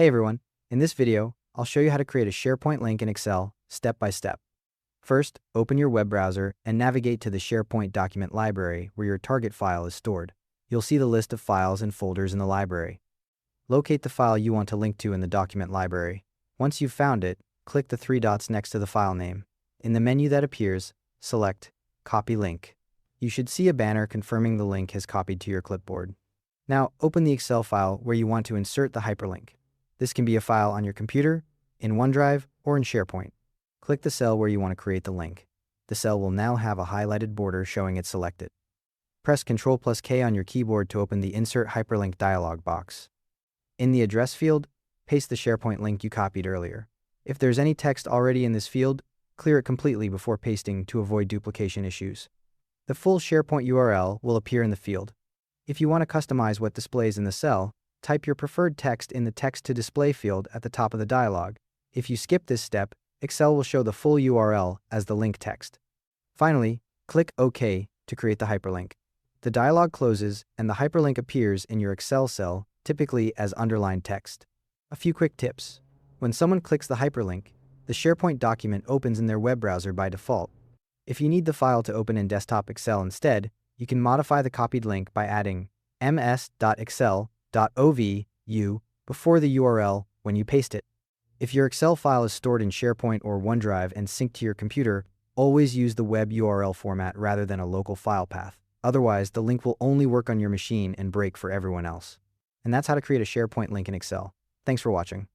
Hey everyone, in this video, I'll show you how to create a SharePoint link in Excel step by step. First, open your web browser and navigate to the SharePoint document library where your target file is stored. You'll see the list of files and folders in the library. Locate the file you want to link to in the document library. Once you've found it, click the three dots next to the file name. In the menu that appears, select Copy Link. You should see a banner confirming the link has copied to your clipboard. Now, open the Excel file where you want to insert the hyperlink. This can be a file on your computer, in OneDrive, or in SharePoint. Click the cell where you want to create the link. The cell will now have a highlighted border showing it's selected. Press Ctrl+K on your keyboard to open the Insert Hyperlink dialog box. In the address field, paste the SharePoint link you copied earlier. If there's any text already in this field, clear it completely before pasting to avoid duplication issues. The full SharePoint URL will appear in the field. If you want to customize what displays in the cell, type your preferred text in the Text to Display field at the top of the dialog. If you skip this step, Excel will show the full URL as the link text. Finally, click OK to create the hyperlink. The dialog closes and the hyperlink appears in your Excel cell, typically as underlined text. A few quick tips. When someone clicks the hyperlink, the SharePoint document opens in their web browser by default. If you need the file to open in desktop Excel instead, you can modify the copied link by adding ms.excel.ovu before the URL when you paste it. If your Excel file is stored in SharePoint or OneDrive and synced to your computer, always use the web URL format rather than a local file path. Otherwise, the link will only work on your machine and break for everyone else. And that's how to create a SharePoint link in Excel. Thanks for watching.